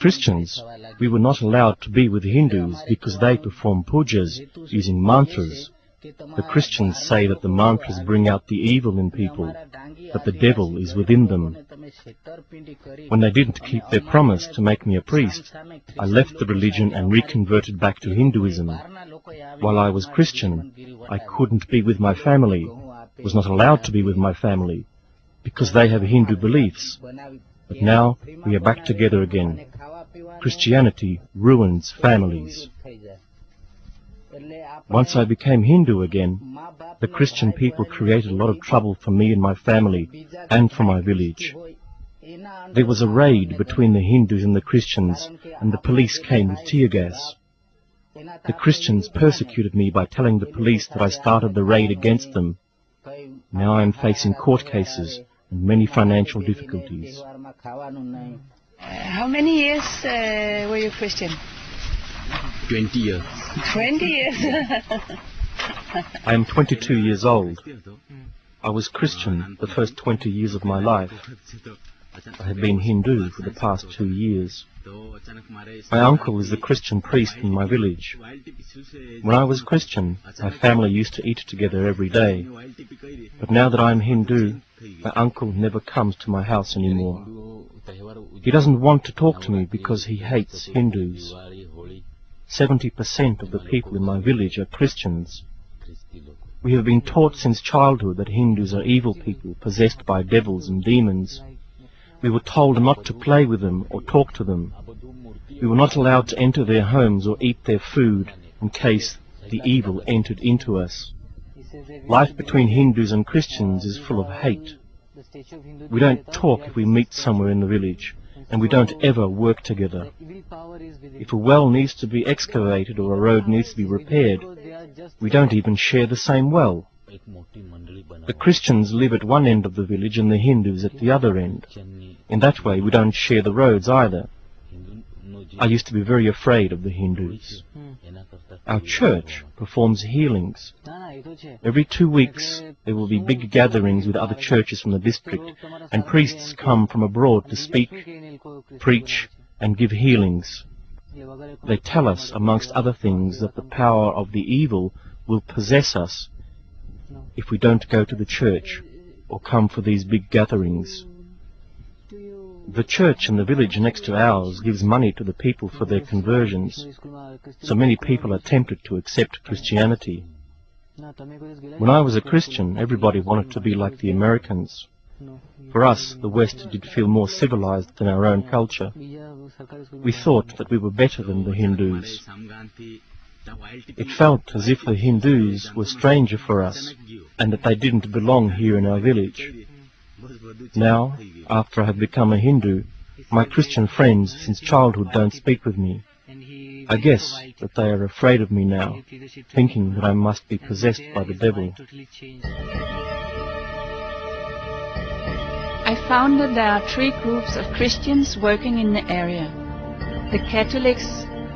Christians, we were not allowed to be with Hindus because they perform pujas using mantras. The Christians say that the mantras bring out the evil in people, that the devil is within them. When they didn't keep their promise to make me a priest, I left the religion and reconverted back to Hinduism. While I was Christian, I couldn't be with my family, was not allowed to be with my family, because they have Hindu beliefs. But now we are back together again. Christianity ruins families. Once I became Hindu again, the Christian people created a lot of trouble for me and my family, and for my village. There was a raid between the Hindus and the Christians, and the police came with tear gas. The Christians persecuted me by telling the police that I started the raid against them. Now I am facing court cases and many financial difficulties. How many years were you Christian? 20 years. 20 years? I am 22 years old. I was Christian the first 20 years of my life. I have been Hindu for the past 2 years. My uncle is the Christian priest in my village. When I was Christian, my family used to eat together every day. But now that I am Hindu, my uncle never comes to my house anymore. He doesn't want to talk to me because he hates Hindus. 70% of the people in my village are Christians. We have been taught since childhood that Hindus are evil people possessed by devils and demons. We were told not to play with them or talk to them. We were not allowed to enter their homes or eat their food in case the evil entered into us. Life between Hindus and Christians is full of hate. We don't talk if we meet somewhere in the village, and we don't ever work together. If a well needs to be excavated or a road needs to be repaired, we don't even share the same well. The Christians live at one end of the village and the Hindus at the other end. In that way we don't share the roads either. I used to be very afraid of the Hindus. Our church performs healings. Every 2 weeks there will be big gatherings with other churches from the district, and priests come from abroad to speak, preach, and give healings. They tell us, amongst other things, that the power of the evil will possess us if we don't go to the church or come for these big gatherings. The church in the village next to ours gives money to the people for their conversions, so many people are tempted to accept Christianity. When I was a Christian, everybody wanted to be like the Americans. For us, the West did feel more civilized than our own culture. We thought that we were better than the Hindus. It felt as if the Hindus were stranger for us, and that they didn't belong here in our village. Now, after I have become a Hindu, my Christian friends since childhood don't speak with me. I guess that they are afraid of me now, thinking that I must be possessed by the devil. I found that there are 3 groups of Christians working in the area: the Catholics,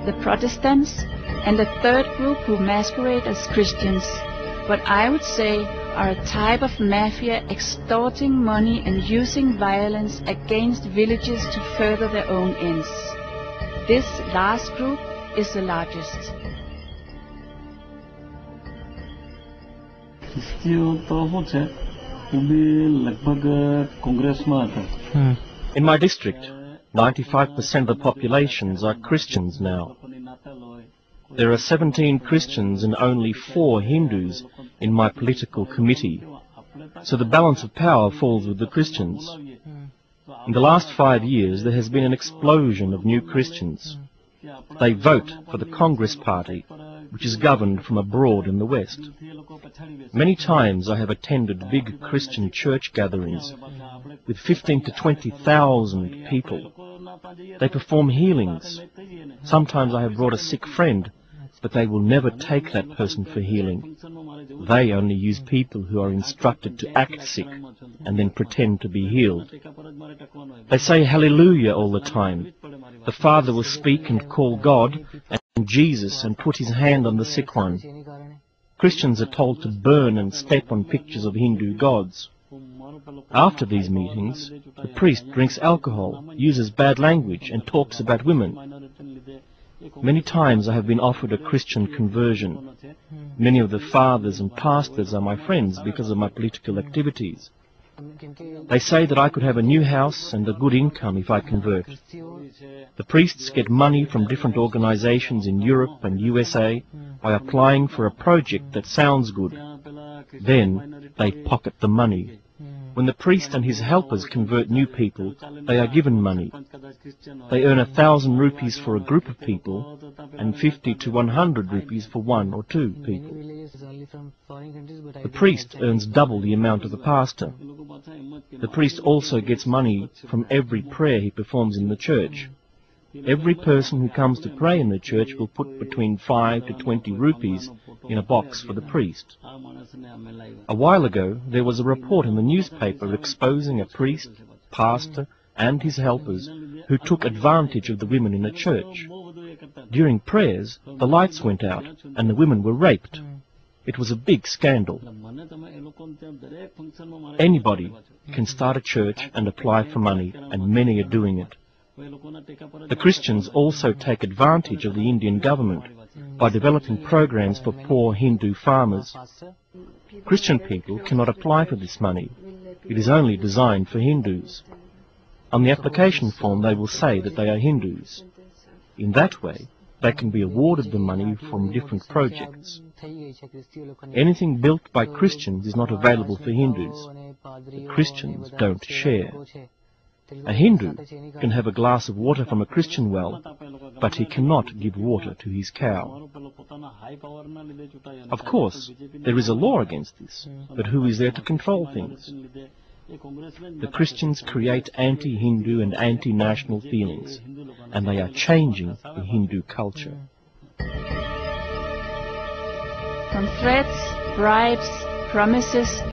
the Protestants, and a 3rd group who masquerade as Christians, but I would say are a type of mafia extorting money and using violence against villages to further their own ends. This last group is the largest. In my district, 95% of the populations are Christians now. There are 17 Christians and only 4 Hindus in my political committee, so the balance of power falls with the Christians. In the last 5 years there has been an explosion of new Christians. They vote for the Congress Party, which is governed from abroad in the West. Many times I have attended big Christian church gatherings with 15 to 20,000 people. They perform healings. Sometimes I have brought a sick friend, but they will never take that person for healing. They only use people who are instructed to act sick and then pretend to be healed. They say hallelujah all the time. The Father will speak and call God and Jesus and put his hand on the sick one. Christians are told to burn and step on pictures of Hindu gods. After these meetings, the priest drinks alcohol, uses bad language, and talks about women. Many times I have been offered a Christian conversion. Many of the fathers and pastors are my friends because of my political activities. They say that I could have a new house and a good income if I convert. The priests get money from different organizations in Europe and USA by applying for a project that sounds good. Then they pocket the money. When the priest and his helpers convert new people, they are given money. They earn 1,000 rupees for a group of people and 50 to 100 rupees for 1 or 2 people. The priest earns double the amount of the pastor. The priest also gets money from every prayer he performs in the church. Every person who comes to pray in the church will put between 5 to 20 rupees in a box for the priest. A while ago, there was a report in the newspaper exposing a priest, pastor, and his helpers who took advantage of the women in the church. During prayers, the lights went out and the women were raped. It was a big scandal. Anybody can start a church and apply for money, and many are doing it. The Christians also take advantage of the Indian government by developing programs for poor Hindu farmers. Christian people cannot apply for this money. It is only designed for Hindus. On the application form they will say that they are Hindus. In that way, they can be awarded the money from different projects. Anything built by Christians is not available for Hindus. The Christians don't share. A Hindu can have a glass of water from a Christian well, but he cannot give water to his cow. Of course, there is a law against this, but who is there to control things? The Christians create anti-Hindu and anti-national feelings, and they are changing the Hindu culture. From threats, bribes, promises,